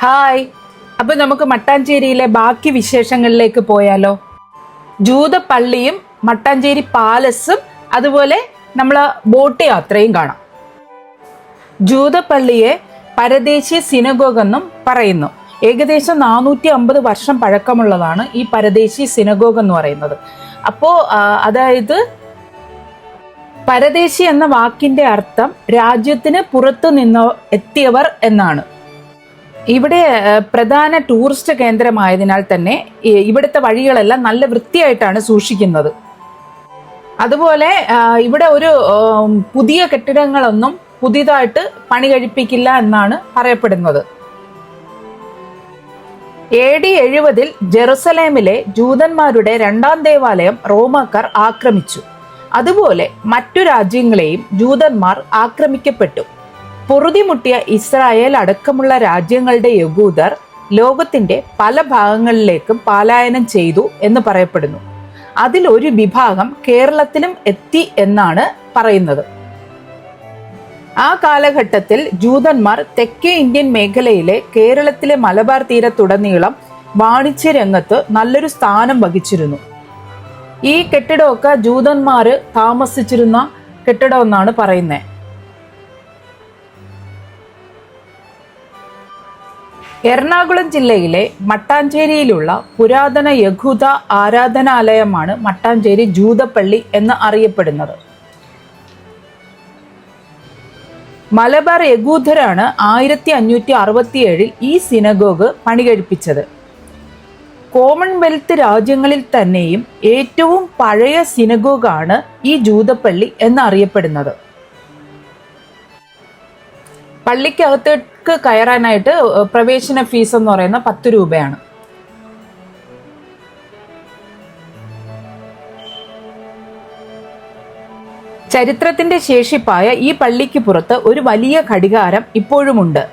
Hi. അപ്പൊ നമുക്ക് മട്ടാഞ്ചേരിയിലെ ബാക്കി വിശേഷങ്ങളിലേക്ക് പോയാലോ. ജൂത പള്ളിയും മട്ടാഞ്ചേരി പാലസും അതുപോലെ നമ്മൾ ബോട്ട് യാത്രയും കാണാം. ജൂത പള്ളിയെ പരദേശി സിനഗോഗ് എന്നും പറയുന്നു. ഏകദേശം 450 വർഷം പഴക്കമുള്ളതാണ് ഈ പരദേശി സിനഗോഗ് എന്ന് പറയുന്നത്. അപ്പോ അതായത് പരദേശി എന്ന വാക്കിന്റെ അർത്ഥം രാജ്യത്തിന് പുറത്തു നിന്ന് എത്തിയവർ എന്നാണ്. ഇവിടെ പ്രധാന ടൂറിസ്റ്റ് കേന്ദ്രമായതിനാൽ തന്നെ ഇവിടുത്തെ വഴികളെല്ലാം നല്ല വൃത്തിയായിട്ടാണ് സൂക്ഷിക്കുന്നത്. അതുപോലെ ഇവിടെ ഒരു പുതിയ കെട്ടിടങ്ങളൊന്നും പുതിയതായിട്ട് പണി കഴിപ്പിക്കില്ല എന്നാണ് പറയപ്പെടുന്നത്. AD 70 ജെറുസലേമിലെ ജൂതന്മാരുടെ രണ്ടാം ദേവാലയം റോമാക്കാർ ആക്രമിച്ചു. അതുപോലെ മറ്റു രാജ്യങ്ങളെയും ജൂതന്മാർ ആക്രമിക്കപ്പെട്ടു. പൊറുതിമുട്ടിയ ഇസ്രായേൽ അടക്കമുള്ള രാജ്യങ്ങളുടെ യഹൂദർ ലോകത്തിന്റെ പല ഭാഗങ്ങളിലേക്കും പലായനം ചെയ്തു എന്ന് പറയപ്പെടുന്നു. അതിലൊരു വിഭാഗം കേരളത്തിലും എത്തി എന്നാണ് പറയുന്നത്. ആ കാലഘട്ടത്തിൽ ജൂതന്മാർ തെക്കേ ഇന്ത്യൻ മേഖലയിലെ കേരളത്തിലെ മലബാർ തീരത്തുടനീളം വാണിജ്യ രംഗത്ത് നല്ലൊരു സ്ഥാനം വഹിച്ചിരുന്നു. ഈ കെട്ടിടമൊക്കെ ജൂതന്മാര് താമസിച്ചിരുന്ന കെട്ടിടം എന്നാണ് പറയുന്നത്. എറണാകുളം ജില്ലയിലെ മട്ടാഞ്ചേരിയിലുള്ള പുരാതന യഹൂദ ആരാധനാലയമാണ് മട്ടാഞ്ചേരി ജൂതപ്പള്ളി എന്ന് അറിയപ്പെടുന്നത്. മലബാർ യഹൂദരാണ് 1567 ഈ സിനഗോഗ് പണികഴിപ്പിച്ചത്. കോമൺവെൽത്ത് രാജ്യങ്ങളിൽ തന്നെയും ഏറ്റവും പഴയ സിനഗോഗാണ് ഈ ജൂതപ്പള്ളി എന്നറിയപ്പെടുന്നത്. പള്ളിക്കകത്തേക്ക് കയറാനായിട്ട് പ്രവേശന ഫീസ് എന്ന് പറയുന്ന 10 രൂപയാണ്. ചരിത്രത്തിന്റെ ശേഷിപ്പായ ഈ പള്ളിക്ക് പുറത്ത് ഒരു വലിയ ഘടികാരം ഇപ്പോഴുമുണ്ട്.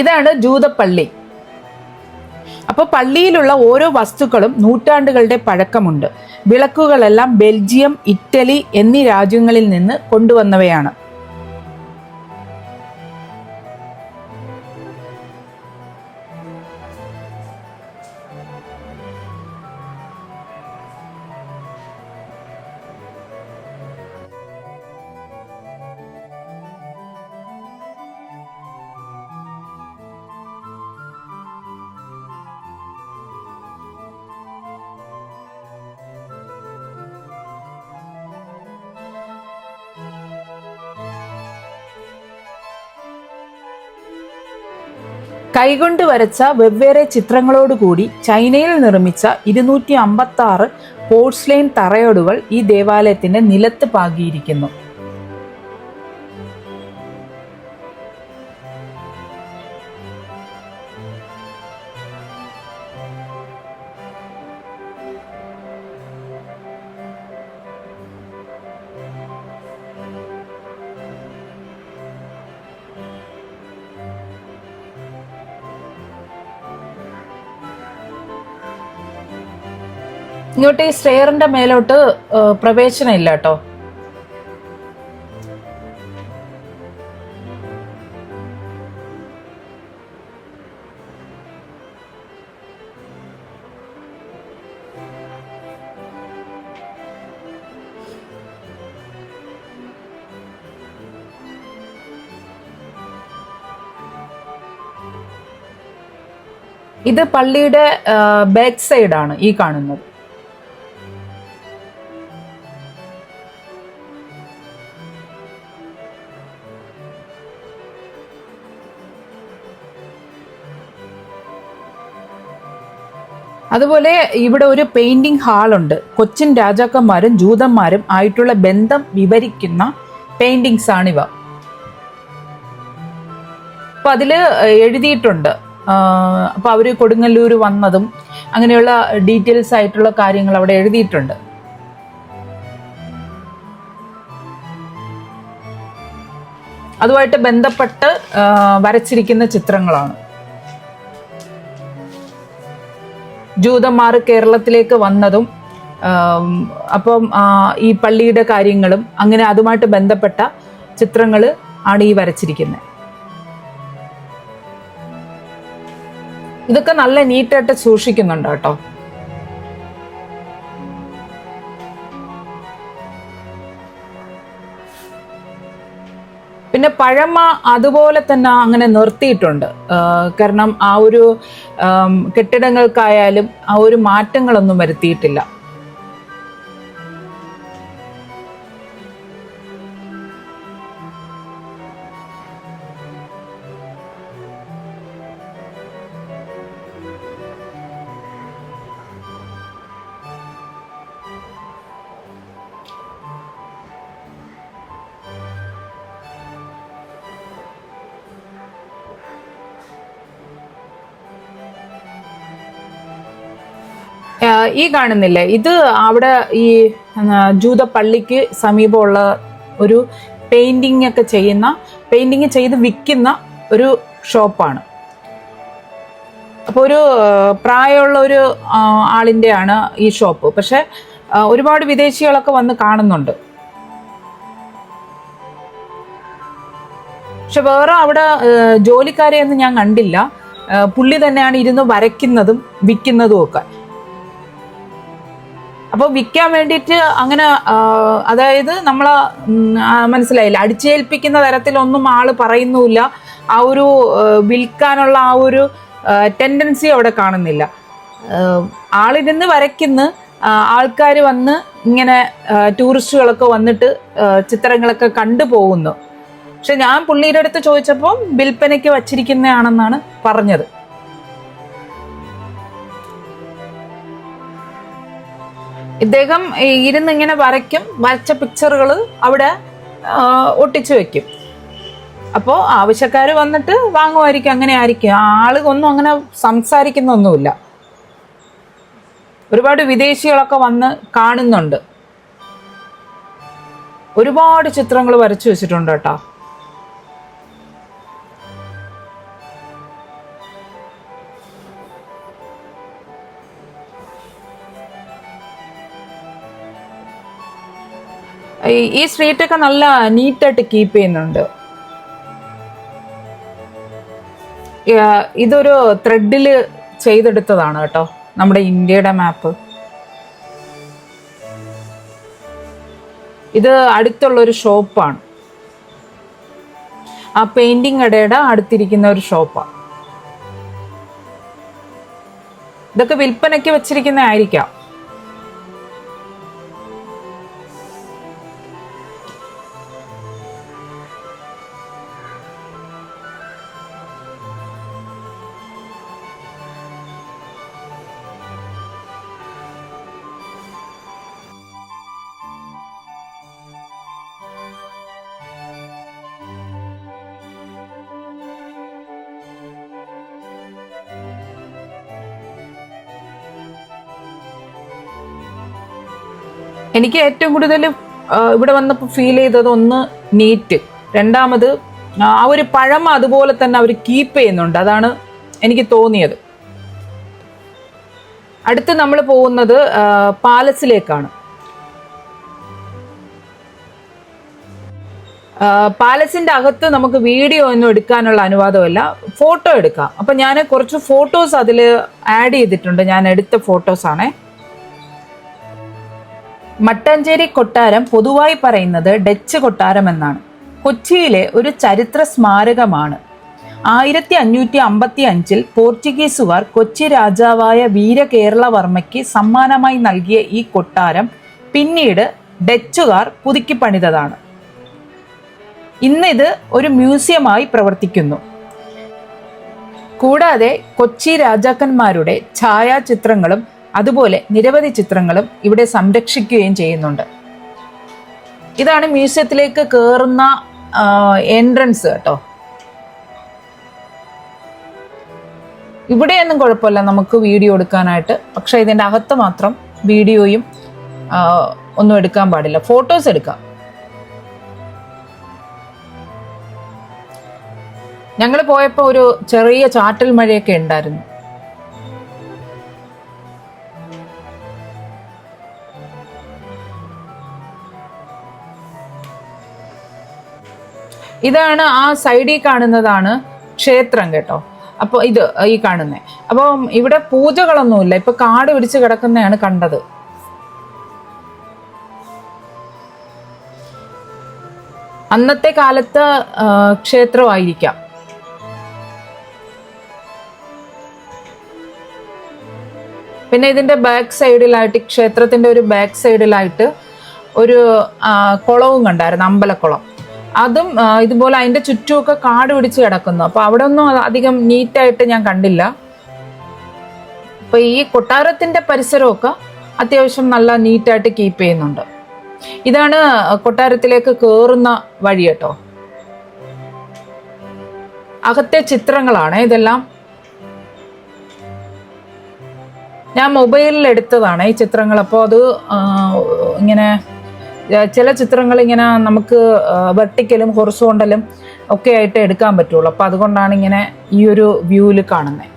ഇതാണ് ജൂതപ്പള്ളി. അപ്പോൾ പള്ളിയിലുള്ള ഓരോ വസ്തുക്കളും നൂറ്റാണ്ടുകളുടെ പഴക്കമുണ്ട്. വിളക്കുകളെല്ലാം ബെൽജിയം, ഇറ്റലി എന്നീ രാജ്യങ്ങളിൽ നിന്ന് കൊണ്ടുവന്നവയാണ്. കൈകൊണ്ട് വരച്ച വെവ്വേറെ ചിത്രങ്ങളോടുകൂടി ചൈനയിൽ നിർമ്മിച്ച 256 പോർട്സ്ലെയിൻ തറയോടുകൾ ഈ ദേവാലയത്തിന്റെ നിലത്ത് പാകിയിരിക്കുന്നു. ഇങ്ങോട്ട് ഈ സ്റ്റെയറിന്റെ മേലോട്ട് പ്രവേശനം ഇല്ല കേട്ടോ. ഇത് പള്ളിയുടെ ബാക്ക് സൈഡാണ് ഈ കാണുന്നത്. അതുപോലെ ഇവിടെ ഒരു പെയിന്റിംഗ് ഹാളുണ്ട്. കൊച്ചിൻ രാജാക്കന്മാരും ജൂതന്മാരും ആയിട്ടുള്ള ബന്ധം വിവരിക്കുന്ന പെയിന്റിങ്സ് ആണിവ. അപ്പൊ അതില് എഴുതിയിട്ടുണ്ട്. അപ്പൊ അവര് കൊടുങ്ങല്ലൂർ വന്നതും അങ്ങനെയുള്ള ഡീറ്റെയിൽസ് ആയിട്ടുള്ള കാര്യങ്ങൾ അവിടെ എഴുതിയിട്ടുണ്ട്. അതുമായിട്ട് ബന്ധപ്പെട്ട് വരച്ചിരിക്കുന്ന ചിത്രങ്ങളാണ്. ജൂതന്മാർ കേരളത്തിലേക്ക് വന്നതും അപ്പം ഈ പള്ളിയുടെ കാര്യങ്ങളും അങ്ങനെ അതുമായിട്ട് ബന്ധപ്പെട്ട ചിത്രങ്ങൾ ആണ് ഈ വരച്ചിരിക്കുന്നത്. ഇതൊക്കെ നല്ല നീറ്റായിട്ട് സൂക്ഷിക്കുന്നുണ്ട് കേട്ടോ. പിന്നെ പഴമ അതുപോലെ തന്നെ അങ്ങനെ നിർത്തിയിട്ടുണ്ട്. കാരണം ആ ഒരു കെട്ടിടങ്ങൾക്കായാലും ആ ഒരു മാറ്റങ്ങളൊന്നും വരുത്തിയിട്ടില്ല. ഈ കാണുന്നില്ലേ, ഇത് അവിടെ ഈ ജൂത പള്ളിക്ക് സമീപമുള്ള ഒരു പെയിന്റിങ് ചെയ്ത് വിൽക്കുന്ന ഒരു ഷോപ്പാണ്. അപ്പോൾ ഒരു പ്രായമുള്ള ഒരു ആളിൻ്റെയാണ് ഈ ഷോപ്പ്. പക്ഷെ ഒരുപാട് വിദേശികളൊക്കെ വന്ന് കാണുന്നുണ്ട്. പക്ഷെ വേറെ അവിടെ ജോലിക്കാരെയൊന്നും ഞാൻ കണ്ടില്ല. പുള്ളി തന്നെയാണ് ഇരുന്ന് വരയ്ക്കുന്നതും വിൽക്കുന്നതും ഒക്കെ. അപ്പോൾ വിൽക്കാൻ വേണ്ടിയിട്ട് അങ്ങനെ, അതായത് നമ്മൾ മനസ്സിലായില്ല, അടിച്ചേൽപ്പിക്കുന്ന തരത്തിലൊന്നും ആള് പറയുന്നുമില്ല. ആ ഒരു വിൽക്കാനുള്ള ആ ഒരു ടെൻഡൻസി അവിടെ കാണുന്നില്ല. ആളിരുന്ന് വരയ്ക്കുന്ന ആൾക്കാർ വന്ന് ഇങ്ങനെ ടൂറിസ്റ്റുകളൊക്കെ വന്നിട്ട് ചിത്രങ്ങളൊക്കെ കണ്ടു പോകുന്നു. പക്ഷെ ഞാൻ പുള്ളിയുടെ അടുത്ത് ചോദിച്ചപ്പോൾ വിൽപ്പനയ്ക്ക് വച്ചിരിക്കുന്നതാണെന്നാണ് പറഞ്ഞത്. ഇദ്ദേഹം ഇരുന്ന് ഇങ്ങനെ വരയ്ക്കും, വരച്ച പിക്ചറുകൾ അവിടെ ഒട്ടിച്ചു വെക്കും. അപ്പോൾ ആവശ്യക്കാർ വന്നിട്ട് വാങ്ങുമായിരിക്കും, അങ്ങനെ ആയിരിക്കും. ആളൊന്നും അങ്ങനെ സംസാരിക്കുന്നൊന്നുമില്ല. ഒരുപാട് വിദേശികളൊക്കെ വന്ന് കാണുന്നുണ്ട്. ഒരുപാട് ചിത്രങ്ങൾ വരച്ചു വെച്ചിട്ടുണ്ട് കേട്ടോ. ഈ സ്ട്രീറ്റൊക്കെ നല്ല നീറ്റായിട്ട് കീപ്പ് ചെയ്യുന്നുണ്ട്. ഇതൊരു ത്രെഡില് ചെയ്തെടുത്തതാണ് കേട്ടോ, നമ്മുടെ ഇന്ത്യയുടെ മാപ്പ്. ഇത് അടുത്തുള്ളൊരു ഷോപ്പാണ്. ആ പെയിന്റിങ് കടയുടെ അടുത്തിരിക്കുന്ന ഒരു ഷോപ്പാണ്. ഇതൊക്കെ വിൽപ്പനയ്ക്ക് വെച്ചിരിക്കുന്നതായിരിക്കാം. എനിക്ക് ഏറ്റവും കൂടുതൽ ഇവിടെ വന്നപ്പോൾ ഫീൽ ചെയ്തത്, ഒന്ന് നീറ്റ്, രണ്ടാമത് ആ ഒരു പഴമ അതുപോലെ തന്നെ അവർ കീപ്പ് ചെയ്യുന്നുണ്ട്. അതാണ് എനിക്ക് തോന്നിയത്. അടുത്ത് നമ്മൾ പോകുന്നത് പാലസിലേക്കാണ്. പാലസിന്റെ അകത്ത് നമുക്ക് വീഡിയോ ഒന്നും എടുക്കാനുള്ള അനുവാദമല്ല, ഫോട്ടോ എടുക്കാം. അപ്പം ഞാൻ കുറച്ച് ഫോട്ടോസ് അതിൽ ആഡ് ചെയ്തിട്ടുണ്ട്. ഞാൻ എടുത്ത ഫോട്ടോസാണേ. മട്ടാഞ്ചേരി കൊട്ടാരം പൊതുവായി പറയുന്നത് ഡച്ച് കൊട്ടാരം എന്നാണ്. കൊച്ചിയിലെ ഒരു ചരിത്ര സ്മാരകമാണ്. 1555 പോർച്ചുഗീസുകാർ കൊച്ചി രാജാവായ വീരകേരളവർമ്മയ്ക്ക് സമ്മാനമായി നൽകിയ ഈ കൊട്ടാരം പിന്നീട് ഡച്ചുകാർ പുതുക്കി പണിതതാണ്. ഇന്നിത് ഒരു മ്യൂസിയമായി പ്രവർത്തിക്കുന്നു. കൂടാതെ കൊച്ചി രാജാക്കന്മാരുടെ ഛായാചിത്രങ്ങളും അതുപോലെ നിരവധി ചിത്രങ്ങളും ഇവിടെ സംരക്ഷിക്കുകയും ചെയ്യുന്നുണ്ട്. ഇതാണ് മ്യൂസിയത്തിലേക്ക് കയറുന്ന എൻട്രൻസ് കേട്ടോ. ഇവിടെയൊന്നും കുഴപ്പമില്ല നമുക്ക് വീഡിയോ എടുക്കാനായിട്ട്. പക്ഷെ ഇതിൻ്റെ അകത്ത് മാത്രം വീഡിയോയും ഒന്നും എടുക്കാൻ പാടില്ല, ഫോട്ടോസ് എടുക്കാം. ഞങ്ങൾ പോയപ്പോൾ ഒരു ചെറിയ ചാറ്റൽ മഴയൊക്കെ ഉണ്ടായിരുന്നു. ഇതാണ് ആ സൈഡിൽ കാണുന്നതാണ് ക്ഷേത്രം കേട്ടോ. അപ്പോൾ ഇത് ഈ കാണുന്നത്. അപ്പം ഇവിടെ പൂജകളൊന്നുമില്ല, ഇപ്പൊ കാട് പിടിച്ച് കിടക്കുന്നതാണ് കണ്ടത്. അന്നത്തെ കാലത്ത് ക്ഷേത്രമായിരിക്കാം. പിന്നെ ഇതിന്റെ ബാക്ക് സൈഡിലായിട്ട്, ക്ഷേത്രത്തിന്റെ ഒരു ബാക്ക് സൈഡിലായിട്ട് ഒരു കുളവും കണ്ടായിരുന്നു, അമ്പലക്കുളം. അതും ഇതുപോലെ അതിന്റെ ചുറ്റുമൊക്കെ കാട് പിടിച്ച് കിടക്കുന്നു. അപ്പൊ അവിടെ ഒന്നും അധികം നീറ്റായിട്ട് ഞാൻ കണ്ടില്ല. അപ്പൊ ഈ കൊട്ടാരത്തിന്റെ പരിസരമൊക്കെ അത്യാവശ്യം നല്ല നീറ്റായിട്ട് കീപ്പ് ചെയ്യുന്നുണ്ട്. ഇതാണ് കൊട്ടാരത്തിലേക്ക് കയറുന്ന വഴി കേട്ടോ. അകത്തെ ചിത്രങ്ങളാണ് ഇതെല്ലാം. ഞാൻ മൊബൈലിൽ എടുത്തതാണ് ഈ ചിത്രങ്ങൾ. അപ്പോൾ അത് ഇങ്ങനെ ചില ചിത്രങ്ങൾ ഇങ്ങനെ നമുക്ക് വെർട്ടിക്കലും ഹൊറിസോണ്ടലും ഒക്കെ ആയിട്ട് എടുക്കാൻ പറ്റുള്ളൂ. അപ്പോൾ അതുകൊണ്ടാണ് ഇങ്ങനെ ഈ ഒരു വ്യൂവിൽ കാണുന്നത്.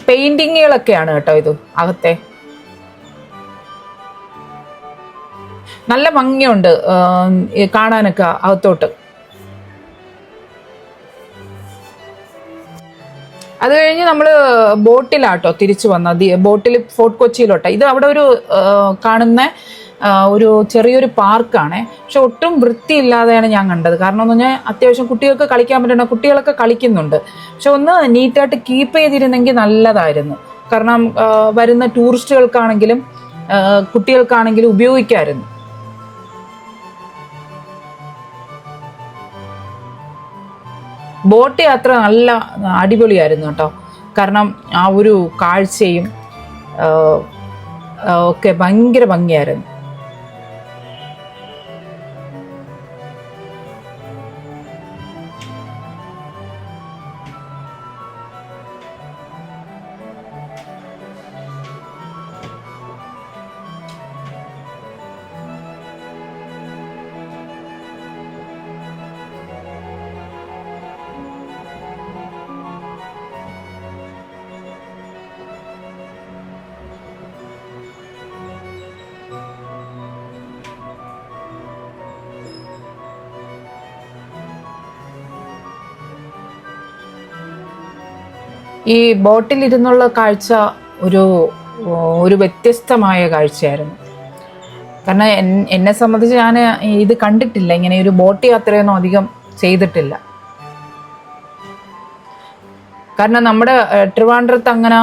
പെയിന്റിങ്ങുകളൊക്കെയാണ് കേട്ടോ ഇത് അകത്തെ. നല്ല ഭംഗിയുണ്ട് കാണാനൊക്കെ അകത്തോട്ട്. അത് കഴിഞ്ഞ് നമ്മൾ ബോട്ടിലാട്ടോ തിരിച്ചു വന്നത്. ബോട്ടിൽ ഫോർട്ട് കൊച്ചിയിലോട്ടോ. ഇത് അവിടെ ഒരു കാണുന്ന ഒരു ചെറിയൊരു പാർക്കാണ്. പക്ഷെ ഒട്ടും വൃത്തിയില്ലാതെയാണ് ഞാൻ കണ്ടത്. കാരണം എന്ന് പറഞ്ഞാൽ അത്യാവശ്യം കുട്ടികൾക്ക് കളിക്കാൻ പറ്റുന്ന കുട്ടികളൊക്കെ കളിക്കുന്നുണ്ട്. പക്ഷെ ഒന്ന് നീറ്റായിട്ട് കീപ്പ് ചെയ്തിരുന്നെങ്കിൽ നല്ലതായിരുന്നു. കാരണം വരുന്ന ടൂറിസ്റ്റുകൾക്കാണെങ്കിലും കുട്ടികൾക്കാണെങ്കിലും ഉപയോഗിക്കാമായിരുന്നു. ബോട്ട് യാത്ര നല്ല അടിപൊളിയായിരുന്നു കേട്ടോ. കാരണം ആ ഒരു കാഴ്ചയും ഒക്കെ ഭയങ്കര ഭംഗിയായിരുന്നു. ഈ ബോട്ടിലിരുന്നുള്ള കാഴ്ച ഒരു വ്യത്യസ്തമായ കാഴ്ചയായിരുന്നു. കാരണം എന്നെ സംബന്ധിച്ച് ഞാൻ ഇത് കണ്ടിട്ടില്ല, ഇങ്ങനെ ഒരു ബോട്ട് യാത്രയൊന്നും അധികം ചെയ്തിട്ടില്ല. കാരണം നമ്മുടെ ട്രിവാൻഡ്രത്ത് അങ്ങനെ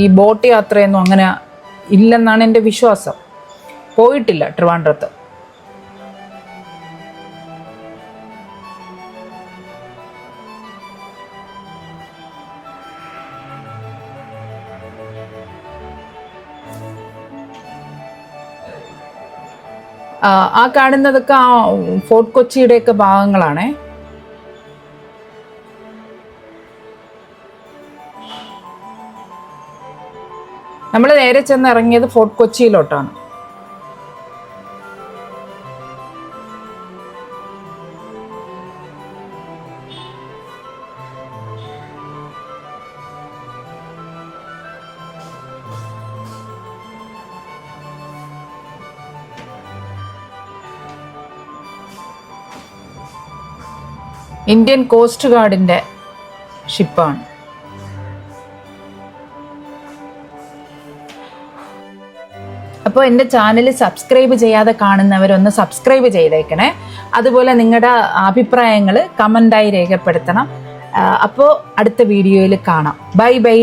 ഈ ബോട്ട് യാത്രയൊന്നും അങ്ങനെ ഇല്ലെന്നാണ് എൻ്റെ വിശ്വാസം. പോയിട്ടില്ല ട്രിവാൻഡ്രത്ത്. ആ കാണുന്നതൊക്കെ ആ ഫോർട്ട് കൊച്ചിയുടെയൊക്കെ ഭാഗങ്ങളാണ്. നമ്മൾ നേരെ ചെന്ന് ഇറങ്ങിയത് ഫോർട്ട് കൊച്ചിയിലോട്ടാണ്. ഇന്ത്യൻ കോസ്റ്റ് ഗാർഡിൻ്റെ ഷിപ്പാണ്. അപ്പോൾ എൻ്റെ ചാനൽ സബ്സ്ക്രൈബ് ചെയ്യാതെ കാണുന്നവരൊന്ന് സബ്സ്ക്രൈബ് ചെയ്തേക്കണേ. അതുപോലെ നിങ്ങളുടെ അഭിപ്രായങ്ങൾ കമൻ്റായി രേഖപ്പെടുത്തണം. അപ്പോൾ അടുത്ത വീഡിയോയിൽ കാണാം. Bye bye.